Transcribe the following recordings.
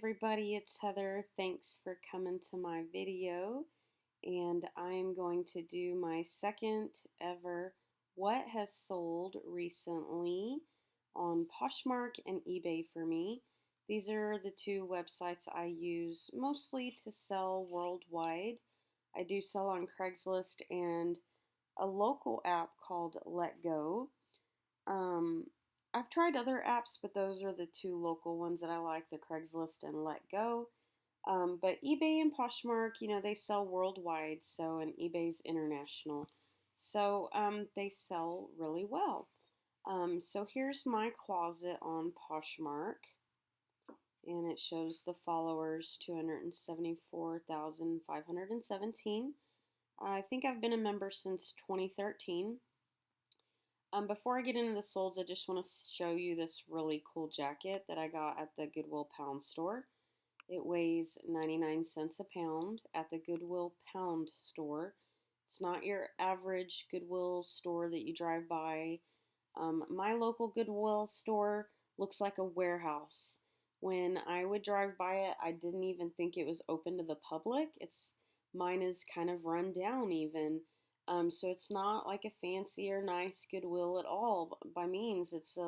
Everybody, it's Heather. Thanks for coming to my video. And I'm going to do my second ever What Has Sold Recently on Poshmark and eBay for me. These are the two websites I use mostly to sell worldwide. I do sell on Craigslist and a local app called Let Go. Um, I've tried other apps, but those are the two local ones that I like, the Craigslist and Let Go. But eBay and Poshmark, they sell worldwide, and eBay's international. They sell really well. So here's my closet on Poshmark, and it shows the followers 274,517. I think I've been a member since 2013. Before I get into the solds, I just want to show you this really cool jacket that I got at the Goodwill pound store. It weighs 99 cents a pound at the Goodwill pound store. It's not your average Goodwill store that you drive by. My local Goodwill store looks like a warehouse. When I would drive by it, I didn't even think it was open to the public. Mine is kind of run down even. So it's not like a fancy or nice Goodwill at all by means. It's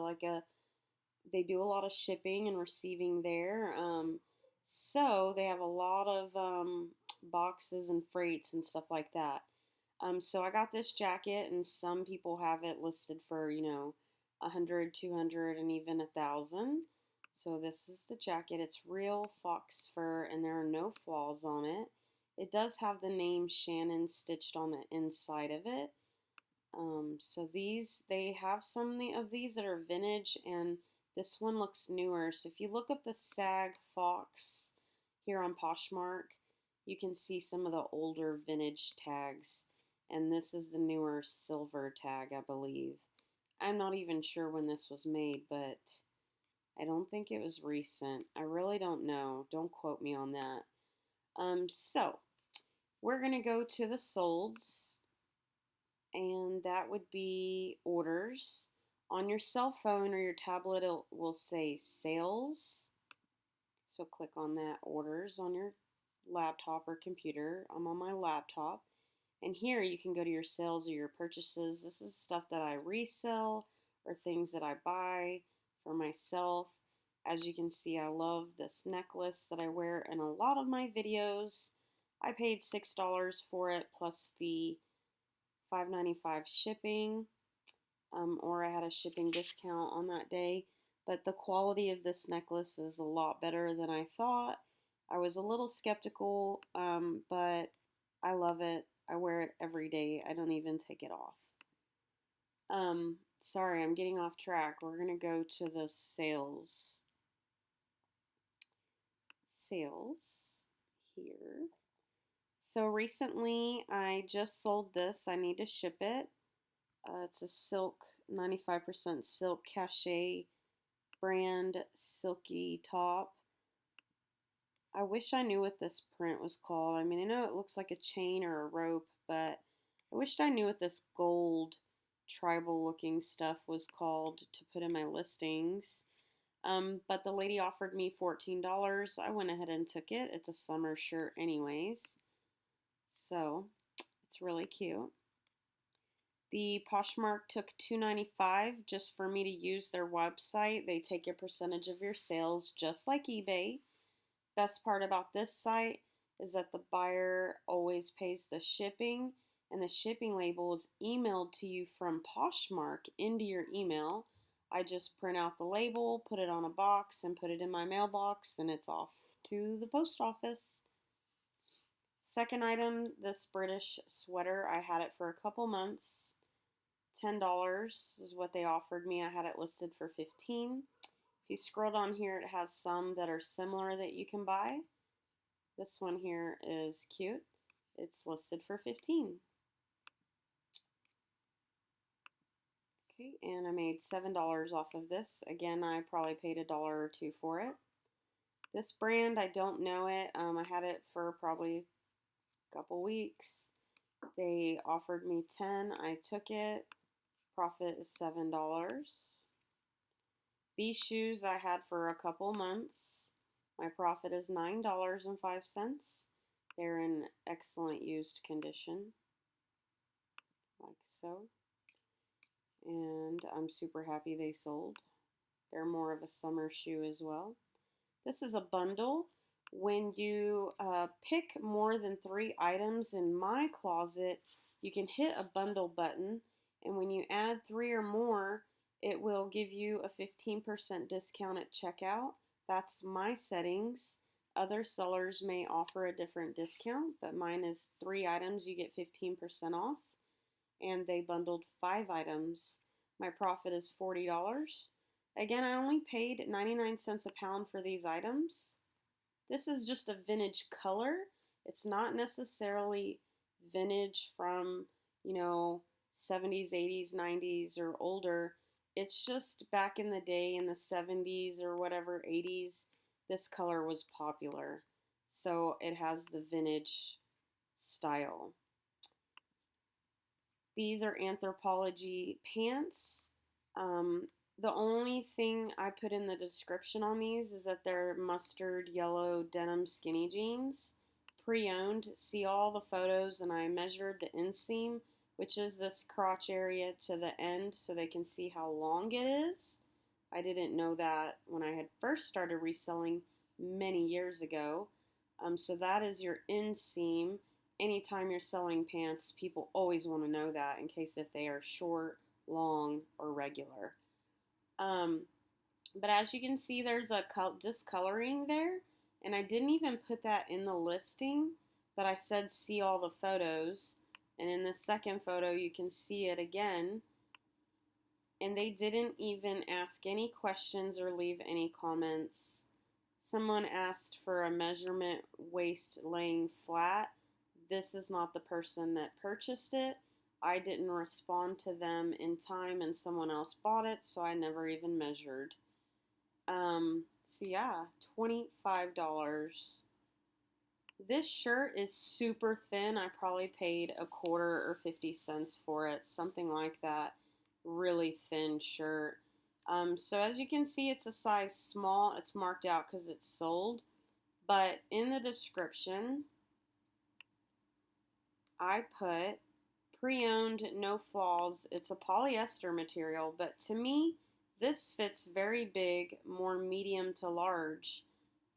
they do a lot of shipping and receiving there. So they have a lot of boxes and freights and stuff like that. So I got this jacket, and some people have it listed for, 100, 200, and even 1,000. So this is the jacket. It's real fox fur, and there are no flaws on it. It does have the name Shannon stitched on the inside of it. So they have some of these that are vintage, and this one looks newer. So if you look up the Sag Fox here on Poshmark, you can see some of the older vintage tags. And this is the newer silver tag, I believe. I'm not even sure when this was made, but I don't think it was recent. I really don't know. Don't quote me on that. So we're going to go to the solds, and that would be orders. On your cell phone or your tablet, it will say sales. So click on that, orders, on your laptop or computer. I'm on my laptop. And here you can go to your sales or your purchases. This is stuff that I resell or things that I buy for myself. As you can see, I love this necklace that I wear in a lot of my videos. I paid $6 for it plus the $5.95 shipping, or I had a shipping discount on that day. But the quality of this necklace is a lot better than I thought. I was a little skeptical, but I love it. I wear it every day. I don't even take it off. Sorry, I'm getting off track. We're going to go to the sales. Sales here. So recently I just sold this. I need to ship it. It's a silk, 95% silk cachet brand silky top. I wish I knew what this print was called. I mean, I know it looks like a chain or a rope, but I wished I knew what this gold tribal looking stuff was called to put in my listings. But the lady offered me $14. I went ahead and took it. It's a summer shirt anyways. So it's really cute. The Poshmark took $2.95 just for me to use their website. They take a percentage of your sales just like eBay. Best part about this site is that the buyer always pays the shipping, and the shipping label is emailed to you from Poshmark into your email. I just print out the label, put it on a box, and put it in my mailbox, and it's off to the post office. Second item, this British sweater. I had it for a couple months. $10 is what they offered me. I had it listed for $15. If you scroll down here, it has some that are similar that you can buy. This one here is cute. It's listed for $15. Okay, and I made $7 off of this. Again, I probably paid $1 or $2 for it. This brand, I don't know it. I had it for probably a couple weeks. They offered me 10. I took it. Profit is $7. These shoes I had for a couple months. My profit is $9.05. They're in excellent used condition, like so. And I'm super happy they sold. They're more of a summer shoe as well. This is a bundle. When you pick more than 3 items in my closet, you can hit a bundle button, and when you add 3 or more, it will give you a 15% discount at checkout. That's my settings. Other sellers may offer a different discount, but mine is 3 items, you get 15% off, and they bundled 5 items. My profit is $40. Again, I only paid 99 cents a pound for these items. This is just a vintage color. It's not necessarily vintage from, 70s, 80s, 90s, or older. It's just back in the day in the 70s or whatever, 80s, this color was popular. So it has the vintage style. These are Anthropologie pants. The only thing I put in the description on these is that they're mustard yellow denim skinny jeans, pre-owned. See all the photos, and I measured the inseam, which is this crotch area, to the end so they can see how long it is. I didn't know that when I had first started reselling many years ago. So that is your inseam. Anytime you're selling pants, people always want to know that in case if they are short, long, or regular. But as you can see, there's a discoloring there, and I didn't even put that in the listing, but I said see all the photos, and in the second photo you can see it again, and they didn't even ask any questions or leave any comments. Someone asked for a measurement waist laying flat. This is not the person that purchased it. I didn't respond to them in time, and someone else bought it, so I never even measured. So yeah, $25. This shirt is super thin. I probably paid a quarter or 50 cents for it, something like that. Really thin shirt. So as you can see, it's a size small. It's marked out because it's sold. But in the description, I put pre-owned, no flaws. It's a polyester material, but to me, this fits very big, more medium to large.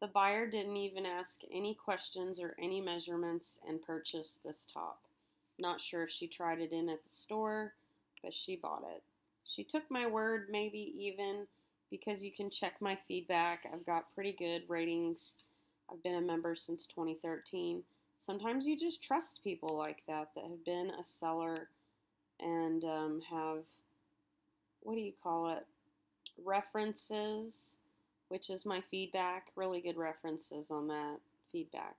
The buyer didn't even ask any questions or any measurements and purchased this top. Not sure if she tried it in at the store, but she bought it. She took my word, maybe even, because you can check my feedback. I've got pretty good ratings. I've been a member since 2013. Sometimes you just trust people like that have been a seller and have, references, which is my feedback. Really good references on that feedback.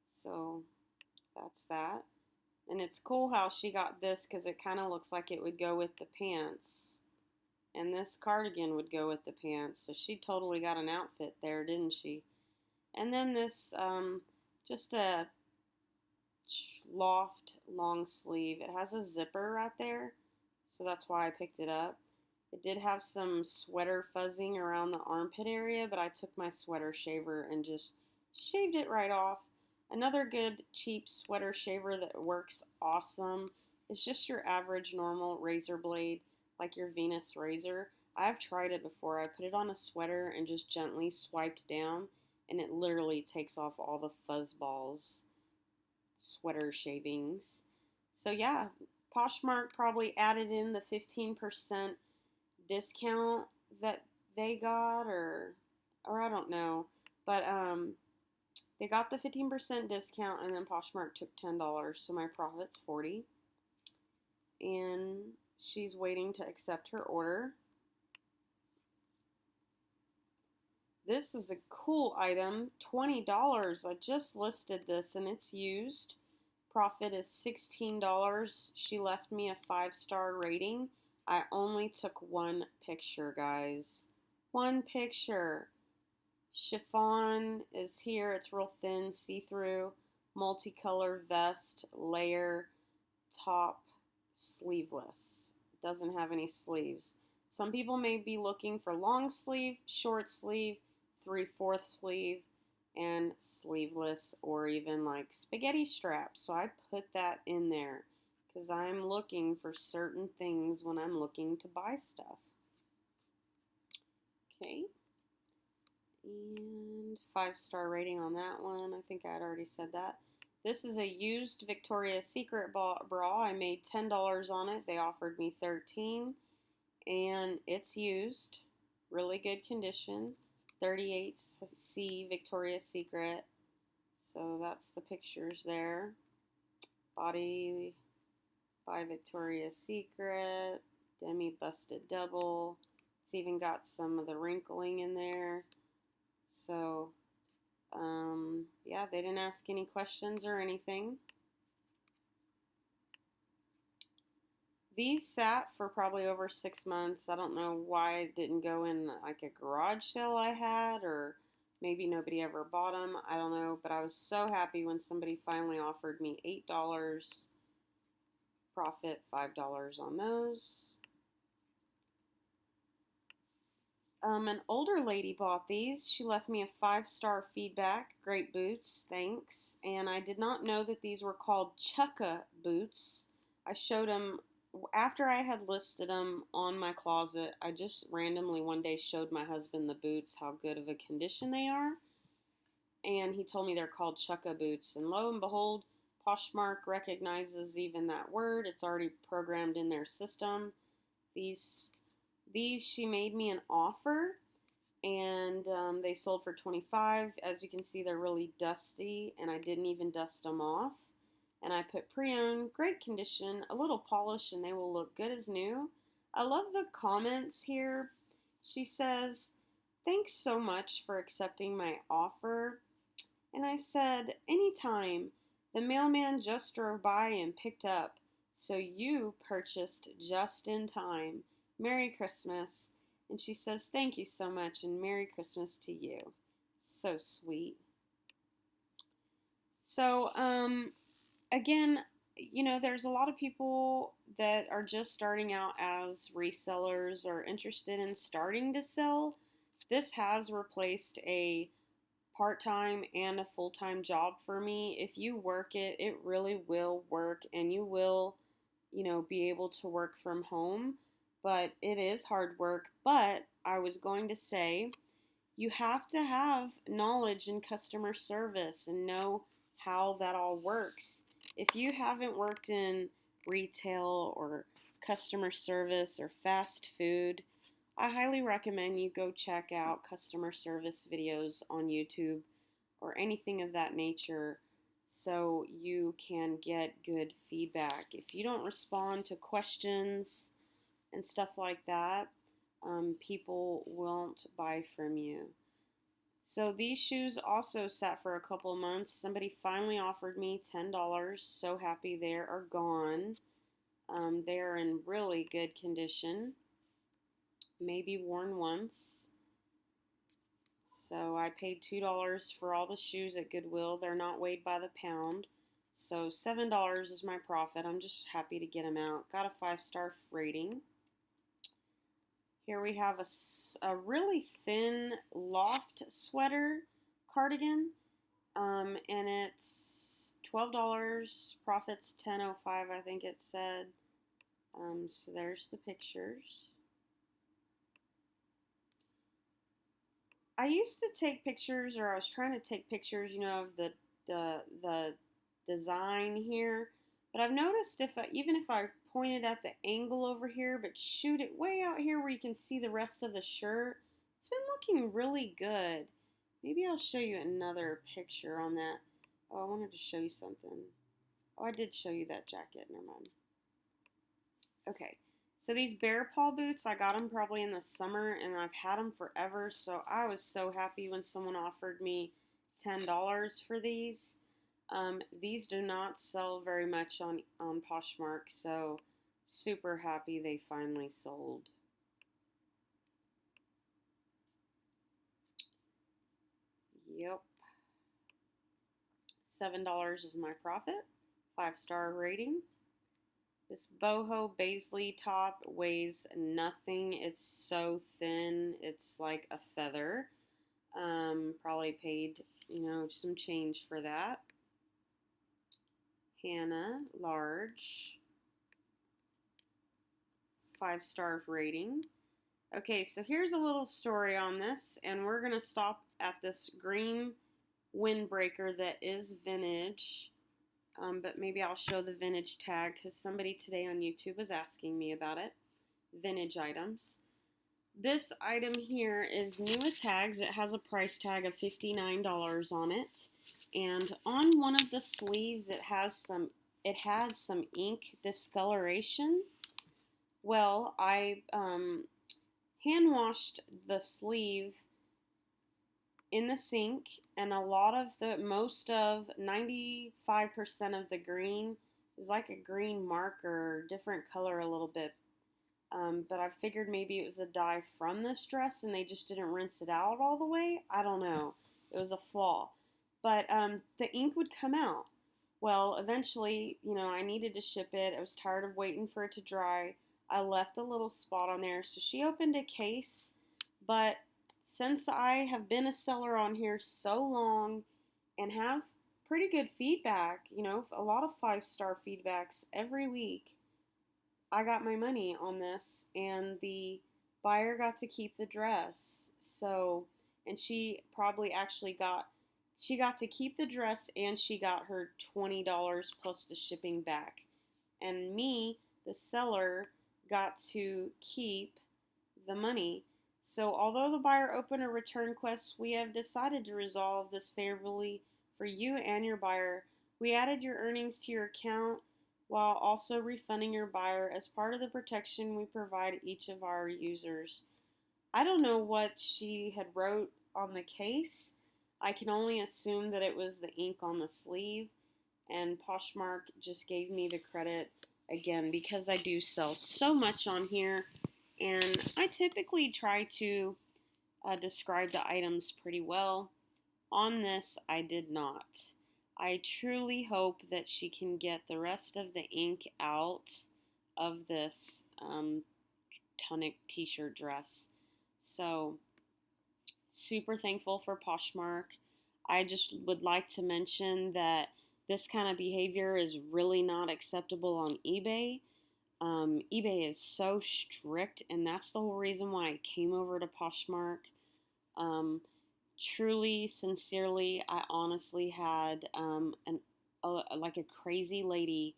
So that's that. And it's cool how she got this because it kind of looks like it would go with the pants. And this cardigan would go with the pants. So she totally got an outfit there, didn't she? And then this, just a loft long sleeve. It has a zipper right there, so that's why I picked it up. It did have some sweater fuzzing around the armpit area, but I took my sweater shaver and just shaved it right off. Another good cheap sweater shaver that works awesome is just your average normal razor blade, like your Venus razor. I've tried it before. I put it on a sweater and just gently swiped down, and it literally takes off all the fuzz balls, sweater shavings. So yeah, Poshmark probably added in the 15% discount that they got, or I don't know, but they got the 15% discount, and then Poshmark took $10, so my profit's $40. And she's waiting to accept her order. This is a cool item, $20. I just listed this and it's used. Profit is $16. She left me a 5-star rating. I only took one picture, guys. One picture. Chiffon is here. It's real thin, see-through, multicolor vest, layer, top, sleeveless. Doesn't have any sleeves. Some people may be looking for long sleeve, short sleeve, 3/4 sleeve and sleeveless, or even like spaghetti straps. So I put that in there because I'm looking for certain things when I'm looking to buy stuff. Okay. And 5-star rating on that one. I think I had already said that. This is a used Victoria's Secret bra. I made $10 on it. They offered me $13, and it's used. Really good condition. 38C Victoria's Secret. So that's the pictures there. Body by Victoria's Secret. Demi busted double. It's even got some of the wrinkling in there. So, yeah, they didn't ask any questions or anything. These sat for probably over 6 months. I don't know why it didn't go in like a garage sale I had, or maybe nobody ever bought them. I don't know, but I was so happy when somebody finally offered me $8, profit $5 on those. An older lady bought these. She left me a 5-star feedback. Great boots, thanks. And I did not know that these were called Chukka boots. I showed them after I had listed them on my closet. I just randomly one day showed my husband the boots, how good of a condition they are. And he told me they're called Chukka boots. And lo and behold, Poshmark recognizes even that word. It's already programmed in their system. These she made me an offer, and they sold for $25. As you can see, they're really dusty, and I didn't even dust them off. And I put pre-owned, great condition, a little polish, and they will look good as new. I love the comments here. She says, "Thanks so much for accepting my offer." And I said, "Anytime. The mailman just drove by and picked up, so you purchased just in time. Merry Christmas." And she says, "Thank you so much, and Merry Christmas to you." So sweet. So, again, there's a lot of people that are just starting out as resellers or interested in starting to sell. This has replaced a part-time and a full-time job for me. If you work it, it really will work, and you will, be able to work from home. But it is hard work. But I was going to say, you have to have knowledge in customer service and know how that all works. If you haven't worked in retail or customer service or fast food, I highly recommend you go check out customer service videos on YouTube or anything of that nature, so you can get good feedback. If you don't respond to questions and stuff like that, people won't buy from you. So these shoes also sat for a couple months. Somebody finally offered me $10. So happy they are gone. They are in really good condition. Maybe worn once. So I paid $2 for all the shoes at Goodwill. They're not weighed by the pound. So $7 is my profit. I'm just happy to get them out. Got a 5-star rating. Here we have a really thin loft sweater cardigan, and it's $12, profits $10.05, I think it said. So there's the pictures. I used to take pictures, or I was trying to take pictures, of the design here. But I've noticed even if I point it at the angle over here, but shoot it way out here where you can see the rest of the shirt, it's been looking really good. Maybe I'll show you another picture on that. Oh, I wanted to show you something. Oh, I did show you that jacket. Never mind. Okay. So these bear paw boots, I got them probably in the summer, and I've had them forever. So I was so happy when someone offered me $10 for these. These do not sell very much on Poshmark, so super happy they finally sold. Yep. $7 is my profit. 5-star rating. This boho Paisley top weighs nothing. It's so thin. It's like a feather. Probably paid, some change for that. Hannah, large, 5-star rating. Okay, so here's a little story on this, and we're going to stop at this green windbreaker that is vintage. But maybe I'll show the vintage tag because somebody today on YouTube was asking me about it. Vintage items. This item here is new with tags. It has a price tag of $59 on it. And on one of the sleeves it had some ink discoloration. Well, I hand washed the sleeve in the sink, and most of 95% of the green is like a green marker, different color a little bit. But I figured maybe it was a dye from this dress and they just didn't rinse it out all the way. I don't know. It was a flaw. But the ink would come out. Well, eventually, I needed to ship it. I was tired of waiting for it to dry. I left a little spot on there. So she opened a case. But since I have been a seller on here so long and have pretty good feedback, a lot of 5-star feedbacks every week, I got my money on this, and the buyer got to keep the dress. So, and she got to keep the dress, and she got her $20 plus the shipping back. And me, the seller, got to keep the money. So although the buyer opened a return request, we have decided to resolve this favorably for you and your buyer. We added your earnings to your account while also refunding your buyer as part of the protection we provide each of our users. I don't know what she had wrote on the case. I can only assume that it was the ink on the sleeve, and Poshmark just gave me the credit again because I do sell so much on here. And I typically try to describe the items pretty well. On this, I did not. I truly hope that she can get the rest of the ink out of this tunic t-shirt dress. So, super thankful for Poshmark. I just would like to mention that this kind of behavior is really not acceptable on eBay. eBay is so strict, and that's the whole reason why I came over to Poshmark. Truly, sincerely, I honestly had like a crazy lady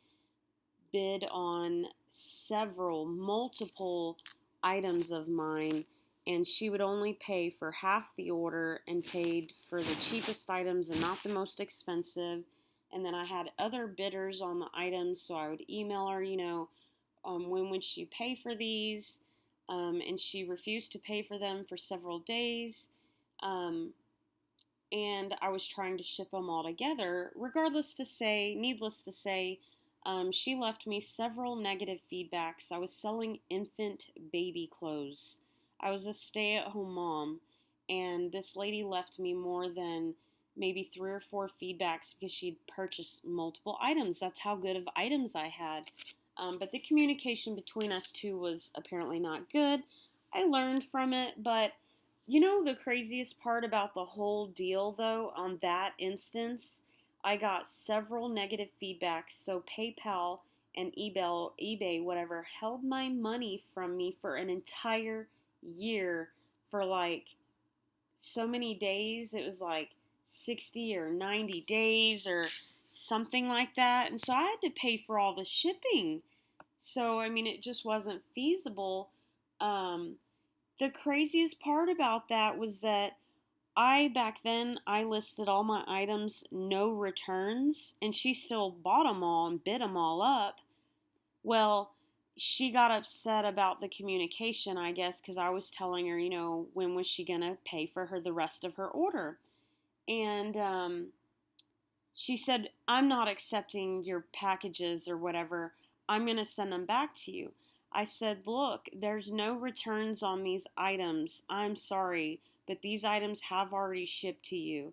bid on multiple items of mine, and she would only pay for half the order and paid for the cheapest items and not the most expensive. And then I had other bidders on the items, so I would email her, when would she pay for these? And she refused to pay for them for several days. And I was trying to ship them all together. Needless to say, she left me several negative feedbacks. I was selling infant baby clothes. I was a stay-at-home mom, and this lady left me more than maybe 3 or 4 feedbacks because she'd purchased multiple items. That's how good of items I had. But the communication between us two was apparently not good. I learned from it, but the craziest part about the whole deal, though, on that instance, I got several negative feedbacks. So PayPal and eBay, whatever, held my money from me for an entire year for like so many days. It was like 60 or 90 days or something like that. And so I had to pay for all the shipping. So, it just wasn't feasible. The craziest part about that was that back then, I listed all my items, no returns, and she still bought them all and bid them all up. Well, she got upset about the communication, I guess, because I was telling her, when was she going to pay for the rest of her order. And she said, I'm not accepting your packages or whatever. I'm going to send them back to you. I said, look, there's no returns on these items. I'm sorry, but these items have already shipped to you.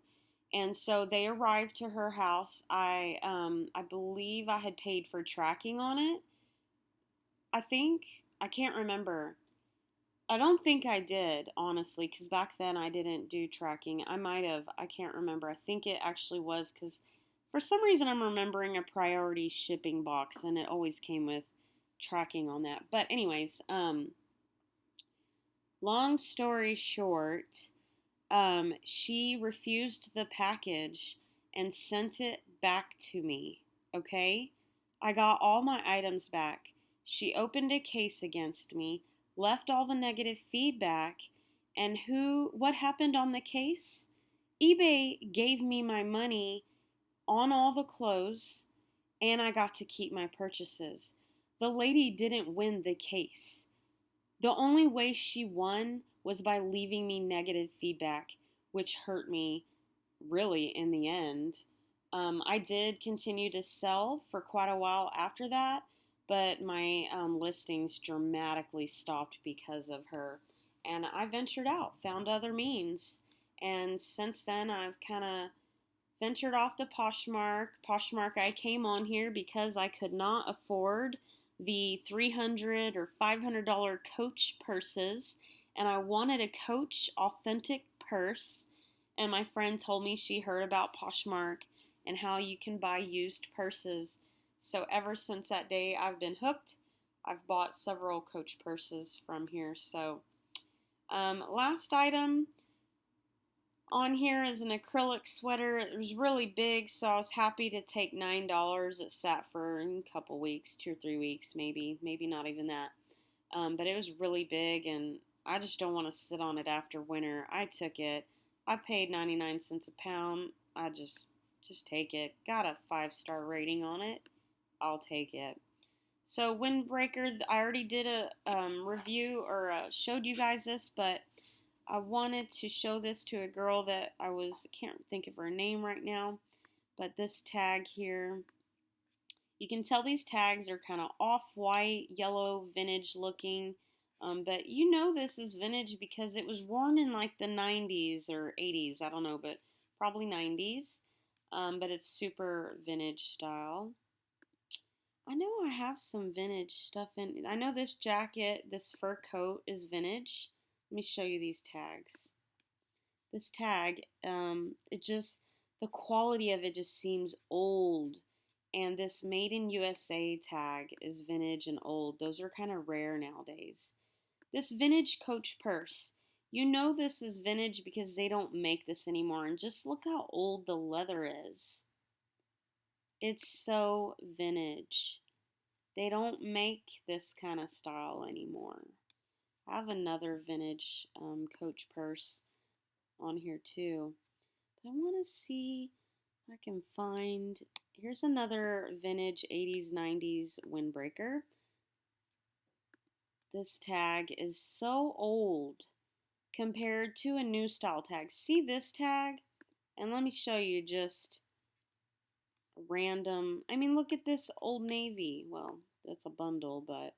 And so they arrived to her house. I believe I had paid for tracking on it. I can't remember. I don't think I did, honestly, because back then I didn't do tracking. I might have. I can't remember. I think it actually was because for some reason I'm remembering a priority shipping box and it always came with tracking on that. But, anyways, long story short, she refused the package and sent it back to me. Okay? I got all my items back. She opened a case against me, left all the negative feedback, and what happened on the case? eBay gave me my money on all the clothes, and I got to keep my purchases. The lady didn't win the case. The only way she won was by leaving me negative feedback, which hurt me really in the end. I did continue to sell for quite a while after that, but my listings dramatically stopped because of her. And I ventured out, found other means. And since then, I've kind of ventured off to Poshmark. Poshmark, I came on here because I could not afford the $300 or $500 Coach purses, and I wanted a Coach authentic purse. And my friend told me she heard about Poshmark and how you can buy used purses. So ever since that day, I've been hooked. I've bought several Coach purses from here. So, last item on here is an acrylic sweater. It was really big, so I was happy to take $9. It sat for a couple weeks, 2 or 3 weeks, maybe not even that. But it was really big, and I just don't want to sit on it after winter. I took it. I paid 99 cents a pound. I just take it. Got a 5-star rating on it. I'll take it. So windbreaker, I already did a review or showed you guys this, but I wanted to show this to a girl that can't think of her name right now, but this tag here, you can tell these tags are kind of off-white, yellow, vintage looking, but you know this is vintage because it was worn in like the 90s or 80s, I don't know, but probably 90s, but it's super vintage style. I know I have some vintage stuff in. I know this jacket, this fur coat is vintage. Let me show you these tags. This tag, the quality of it just seems old. And this Made in USA tag is vintage and old. Those are kind of rare nowadays. This vintage Coach purse. You know this is vintage because they don't make this anymore. And just look how old the leather is. It's so vintage. They don't make this kind of style anymore. I have another vintage Coach purse on here too. But I want to see if I can find. Here's another vintage 80s, 90s windbreaker. This tag is so old compared to a new style tag. See this tag? And let me show you just random. I mean, look at this Old Navy. Well, that's a bundle, but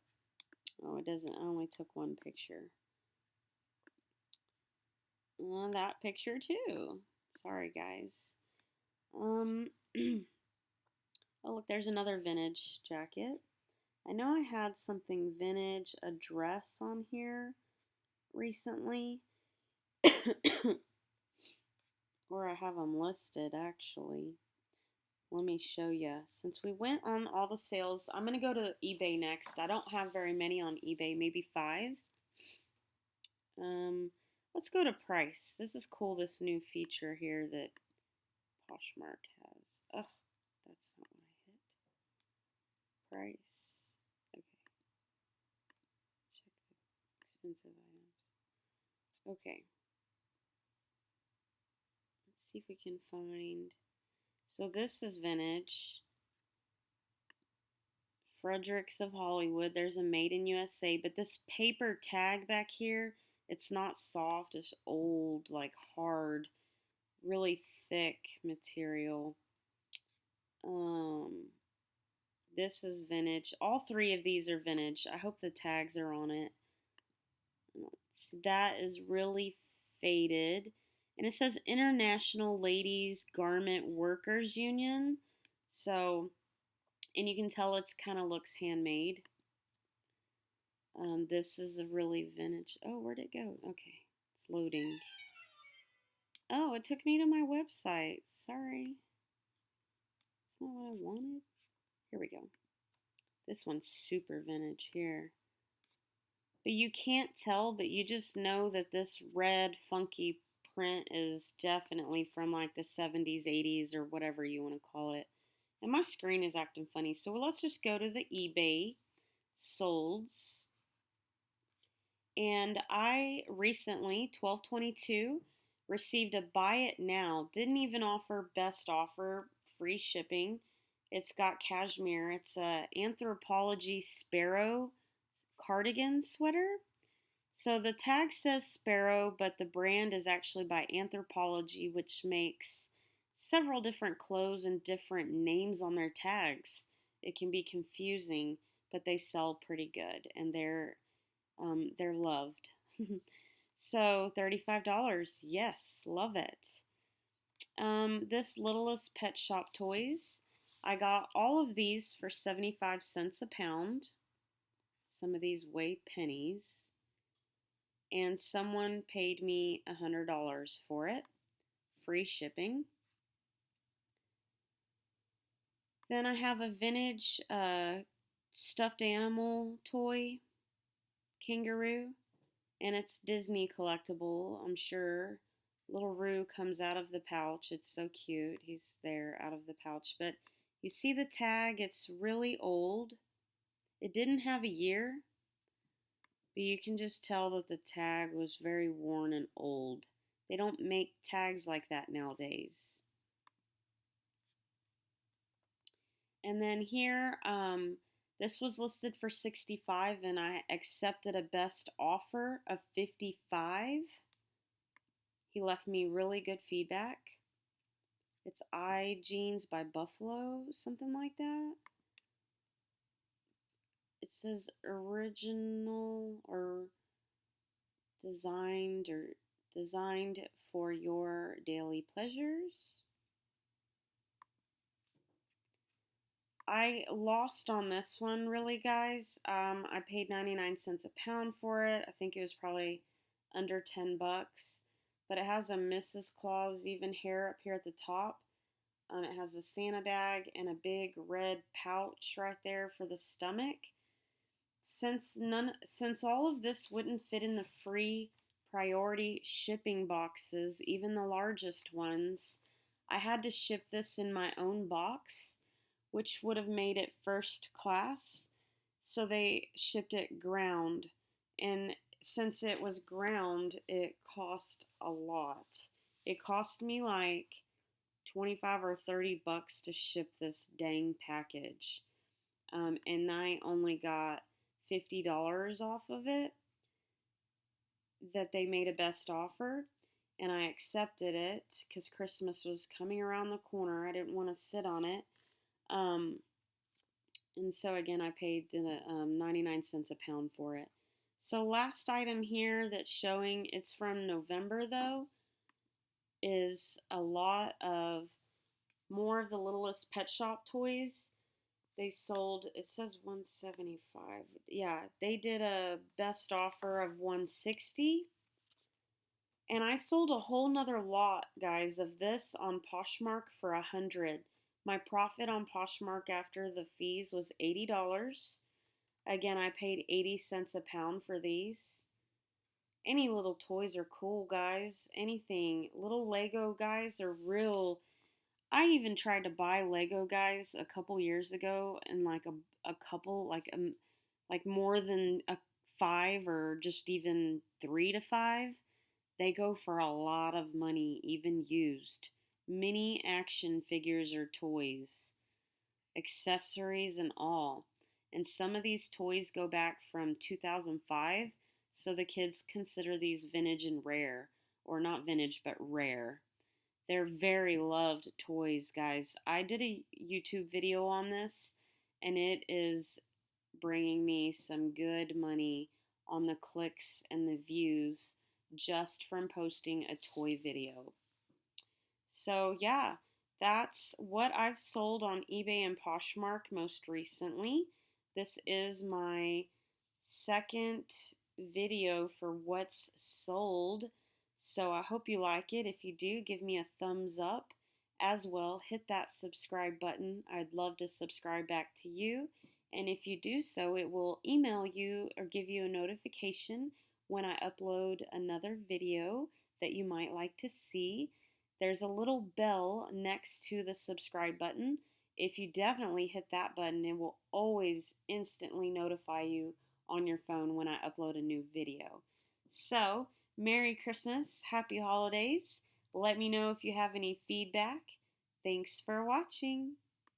oh, it doesn't. I only took one picture. That picture too. Sorry, guys. Oh, look, there's another vintage jacket. I know I had something vintage, a dress on here recently. Or I have them listed, actually. Let me show you. Since we went on all the sales, I'm going to go to eBay next. I don't have very many on eBay, maybe 5. Let's go to price. This is cool, this new feature here that Poshmark has. Ugh, that's not what I hit. Price. Okay. Check the expensive items. Okay. Let's see if we can find. So this is vintage. Fredericks of Hollywood. There's a Made in USA, but this paper tag back here, it's not soft. It's old, like hard, really thick material. This is vintage. All 3 of these are vintage. I hope the tags are on it. So that is really faded. And it says International Ladies Garment Workers Union. So, and you can tell it's kind of looks handmade. This is a really vintage. Oh, where'd it go? Okay, it's loading. Oh, it took me to my website. Sorry. That's not what I wanted. Here we go. This one's super vintage here. But you can't tell, but you just know that this red funky print is definitely from like the 70s, 80s, or whatever you want to call it. And my screen is acting funny. So let's just go to the eBay solds. And I recently, 12/22, received a buy it now. Didn't even offer best offer, free shipping. It's got cashmere. It's a Anthropologie Sparrow cardigan sweater. So the tag says Sparrow, but the brand is actually by Anthropologie, which makes several different clothes and different names on their tags. It can be confusing, but they sell pretty good, and they're loved. So $35, yes, love it. This Littlest Pet Shop Toys, I got all of these for 75 cents a pound. Some of these weigh pennies. And someone paid me $100 for it, free shipping. Then I have a vintage stuffed animal toy, kangaroo, and it's Disney collectible, I'm sure. Little Roo comes out of the pouch. It's so cute. He's there out of the pouch. But you see the tag, it's really old. It didn't have a year, but you can just tell that the tag was very worn and old. They don't make tags like that nowadays. And then here, this was listed for 65 and I accepted a best offer of 55. He left me really good feedback. It's I Jeans by Buffalo, something like that. It says original or designed for your daily pleasures. I lost on this one, really, guys. I paid 99 cents a pound for it. I think it was probably under 10 bucks. But it has a Mrs. Claus even hair up here at the top. It has a Santa bag and a big red pouch right there for the stomach. Since all of this wouldn't fit in the free priority shipping boxes, even the largest ones, I had to ship this in my own box, which would have made it first class. So they shipped it ground. And since it was ground, it cost a lot. It cost me like 25 or 30 bucks to ship this dang package. And I only got $50 off of it that they made a best offer. And I accepted it because Christmas was coming around the corner. I didn't want to sit on it. And so again, I paid the 99 cents a pound for it. So last item here that's showing, it's from November though, is a lot of more of the Littlest Pet Shop toys. They sold, it says 175. Yeah, they did a best offer of 160. And I sold a whole nother lot, guys, of this on Poshmark for 100. My profit on Poshmark after the fees was $80. Again, I paid 80 cents a pound for these. Any little toys are cool, guys. Anything. Little Lego guys are real. I even tried to buy Lego guys a couple years ago, and like a couple, like more than a 5 or just even 3 to 5. They go for a lot of money, even used. Mini action figures or toys, accessories and all. And some of these toys go back from 2005, so the kids consider these vintage and rare. Or not vintage, but rare. They're very loved toys, guys. I did a YouTube video on this, and it is bringing me some good money on the clicks and the views just from posting a toy video. So yeah, that's what I've sold on eBay and Poshmark most recently. This is my second video for what's sold. So I hope you like it. If you do, give me a thumbs up. As well, hit that subscribe button. I'd love to subscribe back to you. And if you do so, it will email you or give you a notification when I upload another video that you might like to see. There's a little bell next to the subscribe button. If you definitely hit that button, it will always instantly notify you on your phone when I upload a new video. So, Merry Christmas, Happy Holidays. Let me know if you have any feedback. Thanks for watching.